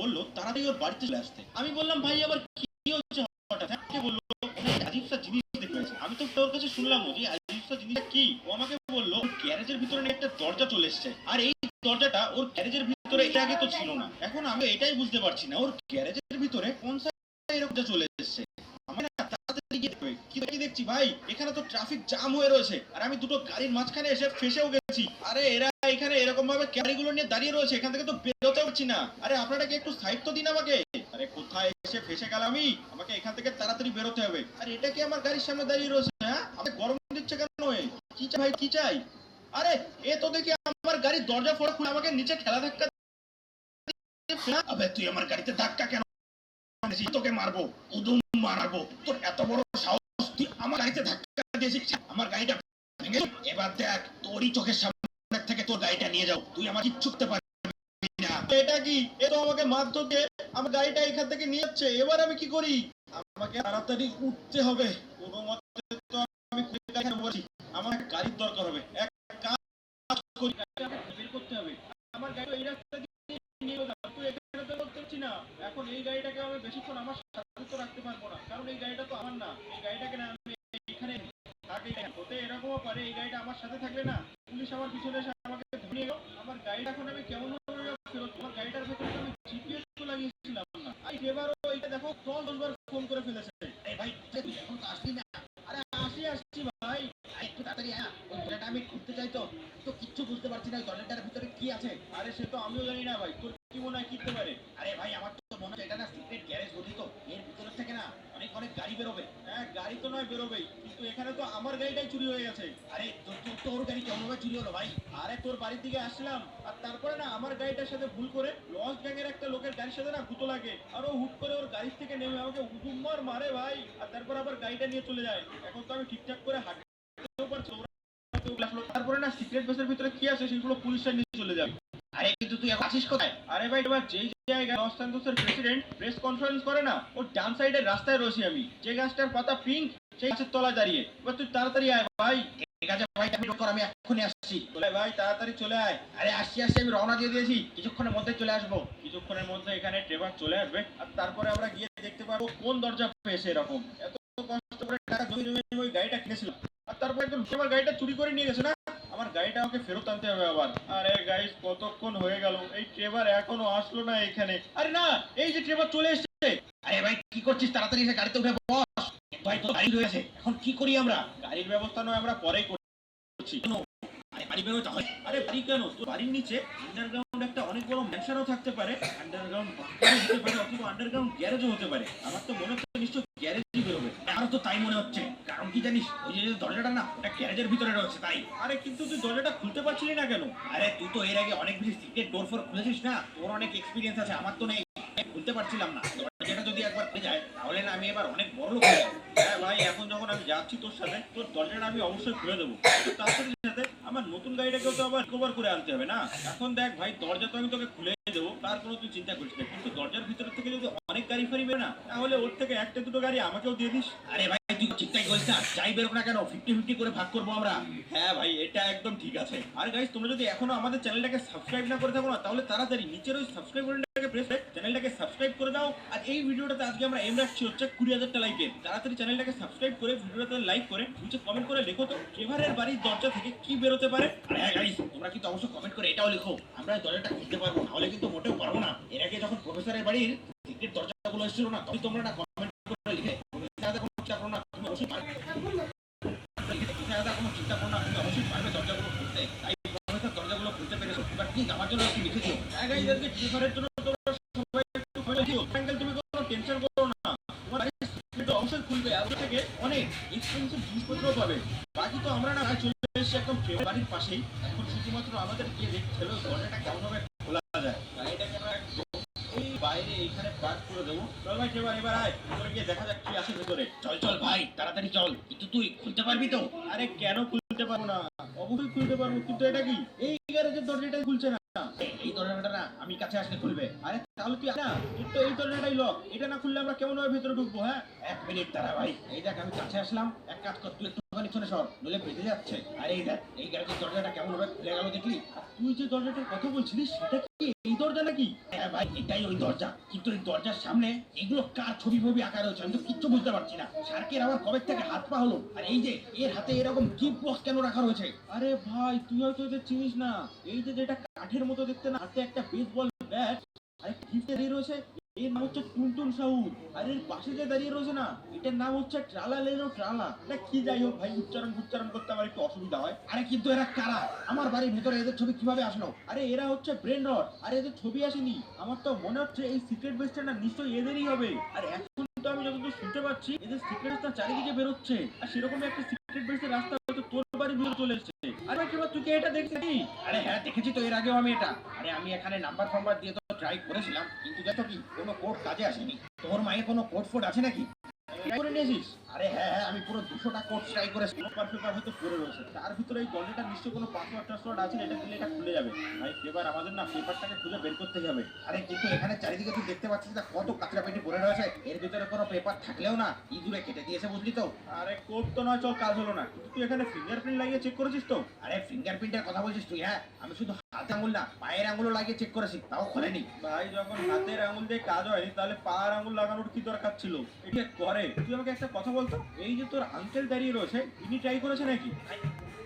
বললো তাড়াতাড়ি ওর বাড়িতে চলে আসতে। আমি বললাম ভাই আবার কি হচ্ছে হঠাৎ? কে বললো অনেক আজীব সা জিনিস দেখতে পেয়েছে। আমি তো ওর কাছে শুনলাম যে আজীব সা জিনিসটা কি। ও আমাকে বললো গ্যারেজের ভিতরে নাকি একটা দরজা চলে এসেছে, আর এই দরজাটা ওর গ্যারেজের ভিতরে এর আগে তো ছিল না। এখন আমি এটাই বুঝতে পারছি না ওর গ্যারেজের ভিতরে কোন সাইডে এরকম চলে এসেছে। আমার না তাড়াতাড়ি গিয়ে দেখবে কি দেখছি ভাই, এখানে তো ট্রাফিক জ্যাম হয়ে রয়েছে আর আমি দুটো গাড়ির মাঝখানে এসে ফেসেও গেছি। আরে এরা এখানে এরকম ভাবে গাড়িগুলো নিয়ে দাঁড়িয়ে রয়েছে, এখান থেকে তো বেরোতে পারছি না। আরে আপনারা কি একটু সাইড তো দিন আমাকে। আরে কোথায় এসে ফেসে গেলাম আমি, আমাকে এখান থেকে তাড়াতাড়ি বেরোতে হবে। আর এটা কি আমার গাড়ির সামনে দাঁড়িয়ে রয়েছে? হ্যাঁ আমাকে গরম দিচ্ছে কেন? কি চাই ভাই কি চাই? আরে এ তো দেখি আমার গাড়ির দরজা ফোড়া খুলে আমাকে নিচে ঠেলা ধাক্কা। আবে তুই আমার গাড়িতে ধাক্কা কেন? তোকে মারবো, উদুম মারবো। তোর এত বড় সাহস তুই আমার গাড়িতে ধাক্কা দিয়েছিস, আমার গাড়িটা ভেঙে। এবার দেখ তোরই চোখের সামনে থেকে তোর গাড়িটা নিয়ে যাও, তুই আমার কিচ্ছু করতে পারবি না। এটা কি? এ তো আমাকে মারধরকে আমার গাড়িটা এখান থেকে নিয়ে যাচ্ছে। এবার আমি কি করি? আমাকে তাড়াতাড়ি উঠতে হবে। কোনো মতে তো আমি বলছি আমার গাড়ির দরকার হবে। এক কাজ করি, বের করতে হবে। আমার গাড়ি এই রাস্তা দিয়ে নিয়ে যাও, তুই এখানে তো করছি না। এখন এই গাড়িটাকে আমি বেশিক্ষণ আমার সাথে তো রাখতে পারবো না, কারণ এই গাড়িটা তো আমার না। এই গাড়িটাকে না আমি এখানে থাকি। হতে এরকমও পারে এই গাড়িটা আমার সাথে থাকলে না পুলিশ আমার পিছনে এসে আমাকে ধরে নিয়ে গেল। আমার গাড়িটা এখন আমি কেমন ফেরত? আমার গাড়িটার ভেতরে আমি জিপিএস তো লাগিয়েছিলাম না। এই এবারও এইটা দেখো 10 বার ফোন করে ফেলেছে। এই ভাই তুই এখন তো আসলি না। আরে আসছি ভাই, একটু তাড়াতাড়ি আয়। ওই দরজাটা আমি খুলতে চাই তো তো কিচ্ছু বুঝতে পারছি না দরজাটার ভিতরে কি আছে। আরে সে তো আমিও জানি না ভাই, তোর কি মনে হয় কিনতে পারে? আরে ভাই আমার তো মনে হয় এটা না সিক্রেট গ্যারেজ বুঝলি তো, এর ভিতর থেকে না অনেক অনেক গাড়ি বেরোবে। হ্যাঁ গাড়ি তো নয় বেরোবেই, কিন্তু এখানে তো আমার গাড়িটাই চুরি হয়ে গেছে। আরে তোর গাড়ি কেমন ভাবে চুরি হলো ভাই? আরে তোর বাড়ির দিকে আসলাম আর তারপরে না আমার গাড়িটার সাথে ভুল করে লস গ্যাংয়ের একটা লোকের গাড়ির সাথে না গুতো লাগে, আর ও হুট করে ওর গাড়ি থেকে নেমে আমাকে উদুম্মার মারে ভাই, আর তারপর আবার গাড়িটা নিয়ে চলে যায়। এখন তো আমি ঠিকঠাক করে হাঁটতেও পারছি। তারপরে না সিক্রেট বেসের ভিতরে কি আছে সেগুলো পুলিশের নিয়ে চলে যাবে। আরে কিন্তু তুই এখন আছিস কোথায়? আরে ভাই এবার যেই জায়গায় লস স্যান্তোসের প্রেসিডেন্ট প্রেস কনফারেন্স করে না, ওর ডান সাইডের রাস্তায় রয়েছি আমি। যে গাছটার পাতা পিঙ্ক সেই গাছের তলায় দাঁড়িয়ে। এবার তুই তাড়াতাড়ি আয় ভাই। ঠিক আছে ভাই, আমি ডক্টর আমি এক্ষুনি আসছি। বলে ভাই তাড়াতাড়ি চলে আয়। আরে আসছি আমি রওনা দিয়ে দিয়েছি, কিছুক্ষণের মধ্যে চলে আসবো। কিছুক্ষণের মধ্যে এখানে ট্রেভার চলে আসবে আর তারপরে আমরা গিয়ে দেখতে পারবো কোন দরজা পেয়েছে এরকম। এত কষ্ট করে টাকা জমি জমি ওই গাড়িটা কিনেছিলাম, আর তারপর একদম আমার গাড়িটা চুরি করে নিয়ে গেছে না। আমার গাড়িটা আমাকে ফেরত আনতে হবে আবার। আরে গাইস কতক্ষণ হয়ে গেল, এই ট্রেভার এখনো আসলো না এখানে। আরে না, এই যে ট্রেভার চলে এসেছে। আরে ভাই কি করছিস? তাড়াতাড়ি এসে গাড়িতে উঠে বস। ভাই তো গাড়ি রয়েছে, এখন কি করি আমরা? গাড়ির ব্যবস্থা নয় আমরা পরেই করছি। আরে বাড়ি বেরোতে হয়। আরে বাড়ি কেন? তোর বাড়ির নিচে আন্ডারগ্রাউন্ড একটা অনেক বড় ম্যানশনও থাকতে পারে, আন্ডারগ্রাউন্ড বাংকারও হতে পারে, অথবা আন্ডারগ্রাউন্ড গ্যারেজও হতে পারে। আমার তো মনে হচ্ছে নিশ্চয় গ্যারেজই বেরোবে। আমারও তো তাই মনে হচ্ছে, কারণ কি জানিস ওই যে দরজাটা না ওটা গ্যারেজের ভিতরে রয়েছে তাই। আরে কিন্তু তুই দরজাটা খুলতে পারছিলি না কেন? আরে তুই তো এর আগে অনেক বেশি সিক্রেট ডোর ফোর খুলেছিস না, তোর অনেক এক্সপিরিয়েন্স আছে, আমার তো নেই। খুলতে পারছিলাম না। দরজাটা যদি একবার খুলে যায় তাহলে না আমি এবার অনেক বড় লোক হয়ে যাবো। হ্যাঁ ভাই এখন যখন আমি যাচ্ছি তোর সাথে, তোর দরজাটা আমি অবশ্যই খুলে দেবো। তার সাথে সাথে আমার নতুন গাড়িটাকেও তো আবার কভার করে আনতে হবে না? এখন দেখ ভাই দরজা তো আমি তোকে খুলে দেবো, তার কোনো তুই চিন্তা করিস না, কিন্তু দরজার ভিতর থেকে যদি অনেক গাড়ি ফাড়ি বেরো না, তাহলে ওর থেকে একটা দুটো গাড়ি আমাকেও দিয়ে দিস। আরে ভাই তুই চিন্তাই করিস না, যাই বেরো না কেন 50-50 করে ভাগ করবো আমরা। হ্যাঁ ভাই এটা একদম ঠিক আছে। আর গাইস তোমরা যদি এখনো আমাদের চ্যানেলটাকে সাবস্ক্রাইব না করে থাকো না, তাহলে তাড়াতাড়ি নিচের ওই সাবস্ক্রাইব বাটনটাকে প্রেস করে চ্যানেলটাকে সাবস্ক্রাইব করে দাও। আর এই ভিডিওটাতে আজকে আমরা এম রাখছি হচ্ছে 20,000টা লাইকের। তাড়াতাড়ি চ্যানেলটাকে সাবস্ক্রাইব করে ভিডিওটাতে লাইক করে নিচে কমেন্ট করে লেখো তো ট্রেভারের বাড়ির দরজা থেকে কি বেরোতে পারে। আর হ্যাঁ গাইস তোমরা কিন্তু অবশ্যই কমেন্ট করে এটাও লেখো আমরা দরজাটা খুলতে পারবো, নাহলে কিন্তু মোটেও পারবো না। এর আগে যখন প্রফেসরের বাড়ির সিক্রেট দরজাগুলো এসেছিল না, তখন তোমরা না কমেন্ট করে লিখে কোনো চিন্তা করো না, তুমি অবশ্যই পারবে। কোনো চিন্তা করো না, তুমি অবশ্যই পারবে দরজাগুলো খুলতে। তাই প্রফেসর দরজাগুলো খুলতে পেরেছো। এবার প্লিজ আমার জন্য একটু লিখে দিও। হ্যাঁ গাইস আজকে ট্রেভারের জন্য তোমরা সবাই একটু করে দিও। আঙ্কেল তুমি কোনো টেনশন করো না, তোমার সিক্রেট অবশ্যই খুলবে। আর ওর থেকে অনেক এক্সপেন্সিভ জিনিসপত্র পাবে। বাকি তো আমরা না চলে এসেছি একদম ট্রেভারের বাড়ির পাশেই। এখন শুধুমাত্র আমাদের গিয়ে দেখতে হবে দরজাটা কেমন ভাবে খোলা যায়। গাড়িটাকে আমরা এই বাইরে এইখানে পার্ক করে দেবো। চল ভাই ট্রেভার এবার আয়, ভিতরে গিয়ে দেখা যাক কি আছে ভেতরে। চল চল ভাই তাড়াতাড়ি চল। কিন্তু তুই খুলতে পারবি তো? আরে কেন খুলতে পারবো না, অবশ্যই খুলতে পারবো, কিন্তু এটা কি এই গ্যারেজের দরজাটাই খুলছে না। এই দরজাটা না আমি কাছে আসলে খুলবে। আরে তাহলে তুই না, তোর তো এই দরজাটাই লক, এটা না খুললে আমরা কেমন ভাবে ভেতরে ঢুকবো? হ্যাঁ, এক মিনিট দাঁড়া ভাই। এই দেখ আমি কাছে আসলাম, এক কাজ কর, তুই একটুখানি পিছনে সর, নইলে বেঁধে যাচ্ছে। আরে এই দেখ এই গ্যারেজের দরজাটা কেমন ভাবে খুলে গেল দেখলি? আর তুই যে দরজাটার কথা বলছিলিস সেটা কি এই দরজা নাকি? হ্যাঁ ভাই, এটাই ওই দরজা। কিন্তু এই দরজার সামনে এগুলো কার ছবি ফবি আঁকা রয়েছে আমি তো কিচ্ছু বুঝতে পারছি না। শার্কের আবার কবে থেকে হাত পা হলো? আর এই যে এর হাতে এরকম গিফট বক্স কেন রাখা রয়েছে? আরে ভাই তুই হয়তো এটা চিনিস না, এই যে যেটা কাঠের মতো দেখতে না, হাতে একটা বেসবল ব্যাট আর একটা গিফট দাঁড়িয়ে রয়েছে, এর নাম হচ্ছে টুনটুন সাউন্ড। আর এর পাশে যে দাঁড়িয়ে রয়েছে না, এটার নাম হচ্ছে ট্রালা লেনো ট্রালা। এটা কি যাই হোক ভাই, উচ্চারণ করতে আমার একটু অসুবিধা হয়। আরে কিন্তু এরা কারা? আমার বাড়ির ভেতরে এদের ছবি কিভাবে আসলো? আরে এরা হচ্ছে ব্রেন রট, আর এদের ছবি আসেনি। আমার তো মনে হচ্ছে এই সিক্রেট বেসটা না নিশ্চয়ই এদেরই হবে। আর এখন তো আমি যতদূর শুনতে পাচ্ছি এদের সিক্রেট রাস্তা চারিদিকে বেরোচ্ছে, আর সেরকম একটা সিক্রেট বেসের রাস্তা হয়তো তোর বাড়ির ভিতরে চলে এসেছে। আরে কিবা তুই কি এটা দেখছিস? আরে হ্যাঁ দেখেছি তো, এর আগেও আমি এটা, আরে আমি এখানে নাম্বার ফাম্বার দিয়ে তো ট্রাই করেছিলাম, কিন্তু দেখো কি কোনো কোড কাজে আসেনি। তোর মায়ের কোনো কোড ফোড আছে নাকি? করে নিয়েছিস? আরে হ্যাঁ হ্যাঁ, আমি পুরো 200টা কোড ট্রাই করেছি। পেপার হয়তো পড়ে রয়েছে, তার ভিতরে এই দরজাটা নিশ্চয়ই কোনো পাসওয়ার্ড টাসওয়ার্ড আছে, এটা দিলে এটা খুলে যাবে। ভাই এবার আমাদের না পেপারটাকে খুঁজে বের করতে হবে। আরে কিন্তু এখানে চারিদিকে তুই দেখতে পাচ্ছিস না কত কাঁচরা পেটি পড়ে রয়েছে, এর ভিতরে কোনো পেপার থাকলেও না ইঁদুরে কেটে দিয়েছে, বুঝলি তো? আরে কোড তো নয়, চল কাজ হলো না, কিন্তু তুই এখানে ফিঙ্গারপ্রিন্ট লাগিয়ে চেক করেছিস তো? আরে ফিঙ্গারপ্রিন্টের কথা বলছিস তুই? হ্যাঁ, আমি শুধু হাতে আঙুল না পায়ের আঙুলও লাগিয়ে চেক করেছি, তাও খোলেনি। ভাই যখন হাতের আঙুল দিয়ে কাজ হয়নি তাহলে পায়ের আঙুল লাগানোর কি দরকার ছিল? এটা করে তুই আমাকে একটা কথা বলতো, এই যে তোর আঙ্কেল দাঁড়িয়ে রয়েছে, ইনি ট্রাই করেছে নাকি?